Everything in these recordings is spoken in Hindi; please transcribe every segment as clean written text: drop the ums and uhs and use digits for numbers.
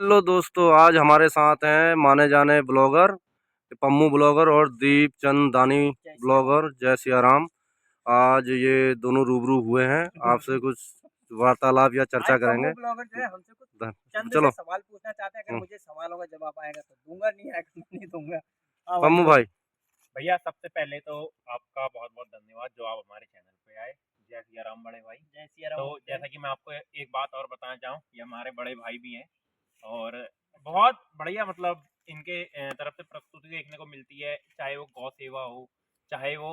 हेलो दोस्तों, आज हमारे साथ हैं माने जाने ब्लॉगर पम्मू ब्लॉगर और दीप चंद दानी ब्लॉगर जय सिया राम। आज ये दोनों रूबरू हुए हैं, आपसे कुछ वार्तालाप या चर्चा करेंगे। ब्लॉगर जो है हमसे कुछ चंद चलो। से सवाल पूछना चाहते हैं। अगर मुझे सवालों का जवाब आएगा तो दूंगा, नहीं आएगा तो नहीं दूंगा। हाँ भाई पम्मू बोलो। भाई। भैया सबसे पहले तो आपका बहुत बहुत धन्यवाद जो आप हमारे चैनल पे आए। जय सिया राम बड़े भाई। जय सिया राम। तो जैसा कि मैं आपको एक बात और बताना चाहूँ, ये हमारे बड़े भाई भी हैं और बहुत बढ़िया, मतलब इनके तरफ से प्रस्तुति देखने को मिलती है, चाहे वो गौ सेवा हो, चाहे वो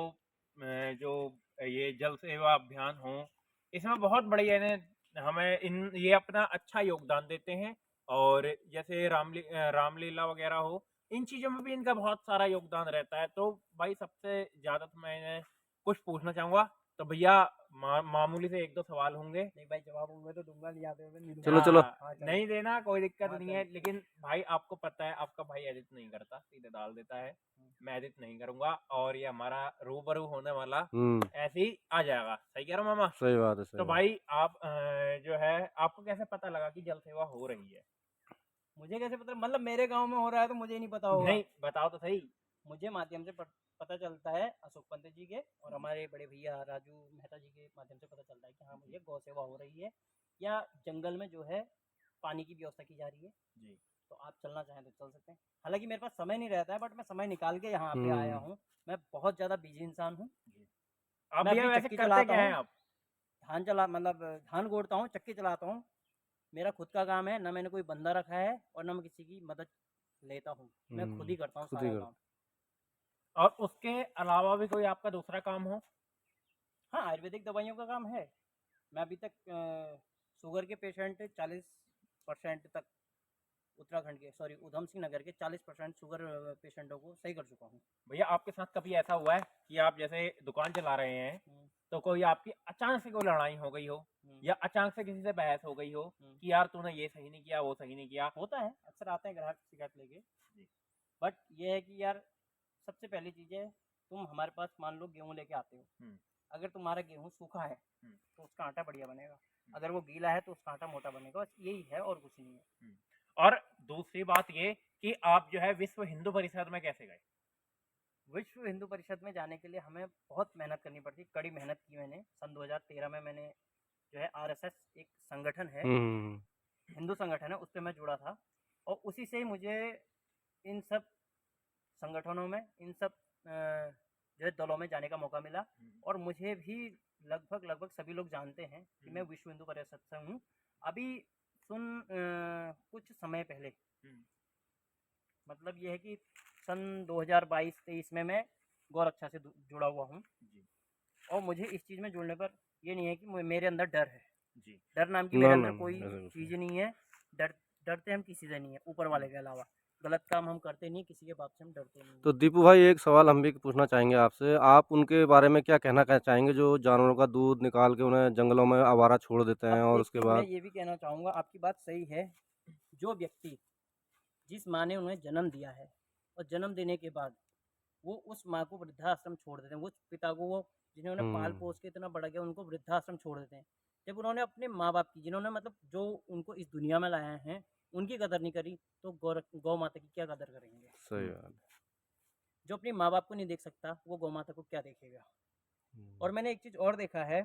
जो ये जल सेवा अभियान हो, इसमें बहुत बढ़िया इन्हें हमें इन ये अपना अच्छा योगदान देते हैं। और जैसे रामलीला वगैरह हो, इन चीज़ों में भी इनका बहुत सारा योगदान रहता है। तो भाई सबसे ज़्यादा तो मैं इन्हें कुछ पूछना चाहूँगा, तो भैया मामूली से एक दो सवाल होंगे। नहीं भाई, जवाब होंगे तो दूंगा, नहीं आते हुए नहीं दूंगा। चलो चलो। हाँ, नहीं देना कोई दिक्कत नहीं है, लेकिन भाई आपको पता है आपका भाई एडिट नहीं करता, सीधे डाल देता है। मैं एडिट नहीं करूंगा और ये हमारा रूबरू होने वाला ऐसे ही आ जाएगा। सही कह रहा हूँ मामा? सही बात है, सही तो बात। भाई आप जो है, आपको कैसे पता लगा कि जल सेवा हो रही है? मुझे कैसे पता? मतलब मेरे गांव में हो रहा है तो मुझे नहीं पता होगा? नहीं, बताओ तो सही। मुझे माध्यम से पता चलता है अशोक पंत जी के और हमारे बड़े भैया राजू मेहता जी के माध्यम से पता चलता है कि हाँ भैया गौ सेवा हो रही है, या जंगल में जो है पानी की व्यवस्था की जा रही है जी। तो आप चलना चाहें तो चल सकते हैं। हालांकि मेरे पास समय नहीं रहता है, बट मैं समय निकाल के यहाँ पे आया हूँ। मैं बहुत ज़्यादा बिजी इंसान हूँ। आप मैं भैया अपनी वैसे चक्की करते चलाता क्या हैं हूँ, आप? धान चला मतलब धान गोड़ता हूँ, चक्की चलाता हूँ। मेरा खुद का काम है, ना मैंने कोई बंदा रखा है और ना मैं किसी की मदद लेता हूँ। मैं खुद ही करता हूँ खुद ही सारा कर। काम। और उसके अलावा भी कोई आपका दूसरा काम हो? हाँ, आयुर्वेदिक दवाइयों का काम है। मैं अभी तक शुगर के पेशेंट 40% तक उत्तराखंड के, सॉरी उधम सिंह नगर के 40% शुगर पेशेंटों को सही कर चुका हूँ। भैया आपके साथ कभी ऐसा हुआ है कि आप जैसे दुकान चला रहे हैं तो कोई आपकी अचानक से कोई लड़ाई हो गई हो, या अचानक से किसी से बहस हो गई हो कि यार तूने ये सही नहीं किया, वो सही नहीं किया? होता है, अक्सर आते हैं ग्राहक शिकायत लेके। बट ये है कि यार सबसे पहली चीज़ है, तुम हमारे पास मान लो गेहूँ लेके आते हो। अगर तुम्हारा गेहूँ सूखा है तो उसका आटा बढ़िया बनेगा, अगर वो गीला है तो उसका आटा मोटा बनेगा। बस यही है और कुछ नहीं है। और दूसरी बात ये कि आप जो है विश्व हिंदू परिषद में कैसे गए? विश्व हिंदू परिषद में जाने के लिए हमें बहुत मेहनत करनी पड़ती, कड़ी मेहनत की मैंने। सन 2013 में मैंने जो है आरएसएस एक संगठन है, हिंदू संगठन है, उस पर मैं जुड़ा था और उसी से ही मुझे इन सब संगठनों में, इन सब जो है दलों में जाने का मौका मिला। और मुझे भी लगभग लगभग सभी लोग जानते हैं कि मैं विश्व हिंदू परिषद से हूँ। अभी कुछ समय पहले, मतलब ये है कि सन 2022-23 में मैं गौरक्षा से जुड़ा हुआ हूँ। और मुझे इस चीज़ में जुड़ने पर ये नहीं है कि मेरे अंदर डर है। डर नाम की मेरे अंदर कोई चीज़ नहीं है। डरते हम किसी से नहीं है, ऊपर वाले के अलावा। गलत काम हम करते नहीं, किसी के बाप से हम डरते नहीं। तो दीपू भाई, एक सवाल हम भी पूछना चाहेंगे आपसे। आप उनके बारे में क्या कहना चाहेंगे जो जानवरों का दूध निकाल के उन्हें जंगलों में आवारा छोड़ देते हैं अब और एक उसके चीज़ मैं बाद? ये भी कहना चाहूँगा, आपकी बात सही है। जो व्यक्ति, जिस माँ ने उन्हें जन्म दिया है और जन्म देने के बाद वो उस माँ को वृद्धाश्रम छोड़ देते हैं, उस पिता को, वो जिन्होंने पाल पोस के इतना बड़ा किया, उनको वृद्धाश्रम छोड़ देते हैं। जब उन्होंने अपने माँ बाप की, जिन्होंने मतलब जो उनको इस दुनिया में लाए हैं, उनकी कदर नहीं करी तो गौ माता की क्या कदर करेंगे? सही बात। जो अपने माँ बाप को नहीं देख सकता वो गौ माता को क्या देखेगा? और मैंने एक चीज़ और देखा है,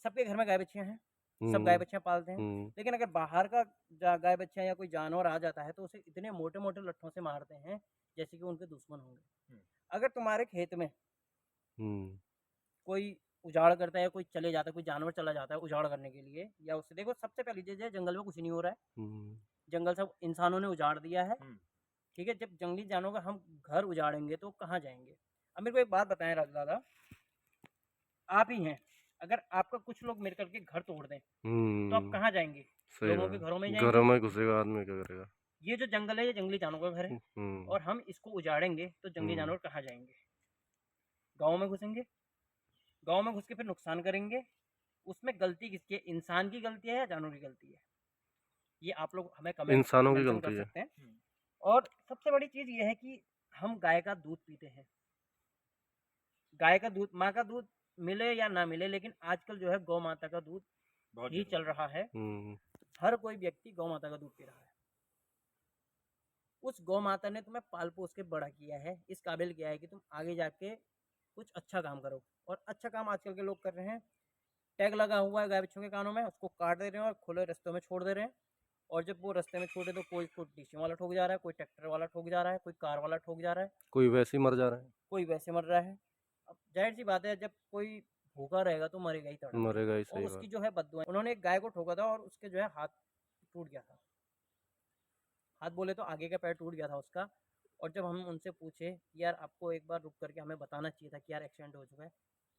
सबके घर में गाय बच्चियाँ हैं, सब गाय बच्चियाँ पालते हैं। लेकिन अगर बाहर का गाय बच्चा या कोई जानवर आ जाता है तो उसे इतने मोटे मोटे लट्ठों से मारते हैं जैसे कि उनके दुश्मन होंगे। अगर तुम्हारे खेत में कोई उजाड़ करता है, कोई चले जाता है, कोई जानवर चला जाता है उजाड़ करने के लिए, या उससे देखो, सबसे पहली चीज़ है जंगल में कुछ नहीं हो रहा है, जंगल सब इंसानों ने उजाड़ दिया है। ठीक है, जब जंगली जानवरों का हम घर उजाड़ेंगे तो कहाँ जाएंगे? अब मेरे को एक बात बताएं राजू दादा, आप ही हैं, अगर आपका कुछ लोग मिल करके घर तोड़ दें तो आप कहाँ जाएंगे? सही लोगों के बात। घरों में घरों जाएंगे। में घुसेगा आदमी, क्या करेगा? ये जो जंगल है ये जंगली जानवरों का घर है, और हम इसको उजाड़ेंगे तो जंगली जानवर कहाँ जाएंगे? गाँव में घुसेंगे, गाँव में घुस के फिर नुकसान करेंगे। उसमें गलती किसकी है? इंसान की गलती है या जानवर की गलती है? ये आप लोग हमें कमेंट इंसानों की मेंशन कर गलती है। सकते हैं। और सबसे बड़ी चीज़ ये है कि हम गाय का दूध पीते हैं। गाय का दूध, माँ का दूध मिले या ना मिले, लेकिन आजकल जो है गौ माता का दूध ही चल रहा है। हर कोई व्यक्ति गौ माता का दूध पी रहा है। उस गौ माता ने तुम्हें पाल पोस के बड़ा किया है, इस काबिल किया है कि तुम आगे जाके कुछ अच्छा काम करो। और अच्छा काम आजकल के लोग कर रहे हैं, टैग लगा हुआ है गाय बच्चों के कानों में, उसको काट दे रहे हैं और खुले रास्तों में छोड़ दे रहे हैं। और जब वो रास्ते में छोड़े तो कोई डीसी वाला ठोक जा रहा है, कोई ट्रैक्टर वाला ठोक जा रहा है, कोई कार वाला ठोक जा रहा है, कोई वैसे ही मर जा रहा है, कोई वैसे मर रहा है। अब जाहिर सी बात है, जब कोई भूखा रहेगा तो मरेगा ही तड़प के। मरेगा ही, और सही उसकी बात। जो है बददुआ, उन्होंने एक गाय को ठोका था और उसके जो है हाथ टूट गया था, हाथ बोले तो आगे का पैर टूट गया था उसका। और जब हम उनसे पूछे कि यार आपको एक बार रुक करके हमें बताना चाहिए था कि यार एक्सीडेंट हो चुका है,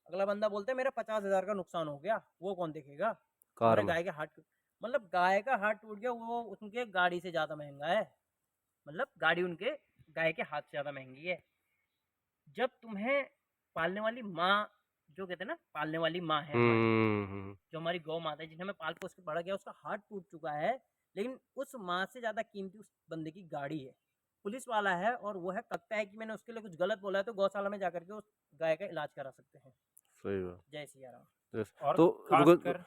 अगला बंदा बोलते है मेरा 50,000 का नुकसान हो गया, वो कौन देखेगा, कार मेरे में। गाय के हाथ मतलब गाय का हाथ टूट गया, वो उनके गाड़ी से ज़्यादा महंगा है। मतलब गाड़ी उनके गाय के हाथ से ज़्यादा महंगी है। जब तुम्हें पालने वाली माँ, जो कहते हैं ना पालने वाली माँ है हमारी, जो हमारी गौ माता है जिन्हें हमें पाल पोस के बड़ा किया, उसका हाथ टूट चुका है, लेकिन उस माँ से ज़्यादा कीमती उस बंदे की गाड़ी है। पुलिस वाला है और वो है, लगता है कि मैंने उसके लिए कुछ गलत बोला है, तो गौशाला में जाकर के उस गाय का इलाज करा सकते हैं। सही बात। जय सिया राम। और तो खासकर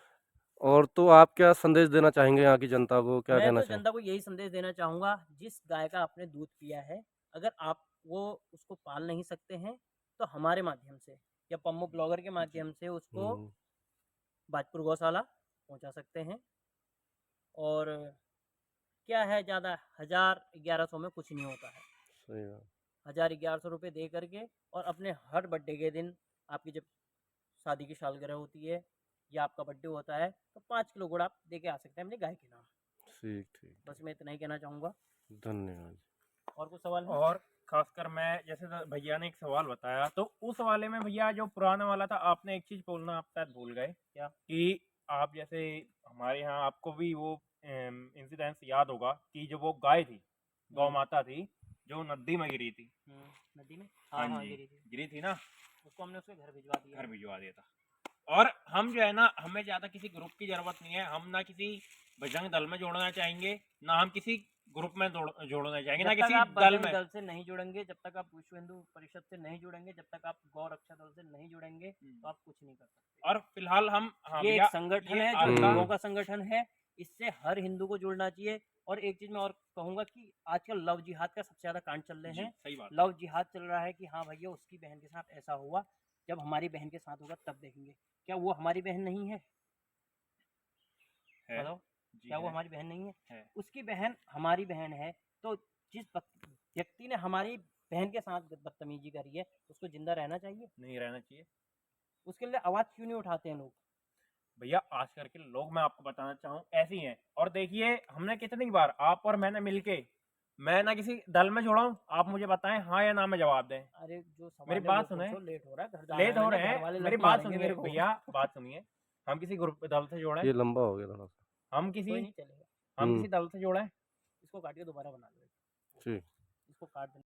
और तो आप क्या संदेश देना चाहेंगे यहाँ की जनता को, क्या मैं कहना तो चाहेंगे? जनता को यही संदेश देना चाहूँगा, जिस गाय का आपने दूध पिया है, अगर आप वो उसको पाल नहीं सकते हैं, तो हमारे माध्यम से या पम्मू ब्लॉगर के माध्यम से उसको हम्म, बाजपुर गौशाला पहुँचा सकते हैं। और क्या है, ज़्यादा 1000-1100 में कुछ नहीं होता है। सही बात। 1000-1100 रुपये दे करके, और अपने हर बर्थडे के दिन, आपकी जब शादी की सालगिरह होती है या आपका बर्थडे होता है, तो 5 किलो गुड़ आप दे के आ सकते हैं अपनी गाय के नाम। ठीक ठीक। बस मैं इतना ही कहना चाहूँगा। धन्यवाद। और कुछ सवाल है? और खासकर मैं जैसे तो भैया ने एक सवाल बताया, तो उस वाले में भैया जो पुराना वाला था, आपने एक चीज बोलना आप शायद भूल गए क्या? कि आप जैसे हमारे यहाँ आपको भी वो इंसिडेंस याद होगा कि जो वो गाय थी, गौ माता थी, जो नदी में गिरी थी। नदी में, हाँ हाँ जी, गिरी थी, गिरी थी ना, उसको हमने उसके घर भिजवा दिया। घर भिजवा दिया था। और हम जो है ना, हमें ज्यादा किसी ग्रुप की जरूरत नहीं है, हम ना किसी बजरंग दल में जोड़ना चाहेंगे, ना हम किसी ग्रुप में जोड़ना चाहेंगे, ना जब तक किसी आप दल बजरंग में। दल से नहीं जुड़ेंगे, जब तक आप विश्व हिंदू परिषद से नहीं जुड़ेंगे, जब तक आप गौ रक्षा दल से नहीं जुड़ेंगे, तो आप कुछ नहीं कर सकते। और फिलहाल हम, हाँ ये भैया, एक संगठन ये है जो आपका हिंदुओं का संगठन है, इससे हर हिंदू को जुड़ना चाहिए। और एक चीज मैं और कहूंगा कि आजकल लव जिहाद का सबसे ज्यादा कांड चल रहे जी, हैं। सही बात। लव जिहाद चल रहा है कि हाँ भैया उसकी बहन के साथ ऐसा हुआ, जब हमारी बहन के साथ होगा तब देखेंगे। क्या वो हमारी बहन नहीं है? है बताओ, जी, क्या वो है, हमारी बहन नहीं है? है। उसकी बहन हमारी बहन है, तो जिस व्यक्ति ने हमारी बहन के साथ बदतमीजी करी है, उसको जिंदा रहना चाहिए? नहीं रहना चाहिए उसके लिए आवाज क्यों नहीं उठाते हैं लोग? भैया। आजकल के लोग, मैं आपको बताना चाहूँ, ऐसे ही हैं। और देखिए, हमने कितनी बार आप और मैंने मिलके, मैं ना किसी दल में जोड़ा हूँ, आप मुझे बताएं हाँ या ना में जवाब दें। अरे जो सवाल मेरी है बात वो सुने, पूछो, लेट हो रहा है, घर जाना लेट है हो मैंने, रहे घर वाले हैं, मेरी लत बात मारेंगे सुनिए मेरे को। भैया, बात सुनिए। हम किसी ग्रुप दल से जोड़े, ये लंबा हो गया थोड़ा सा। हम किसी कोई नहीं चलेगा, हम किसी दल से जोड़े। इसको काट के दोबारा बना लो, ठीक। इसको काट देना।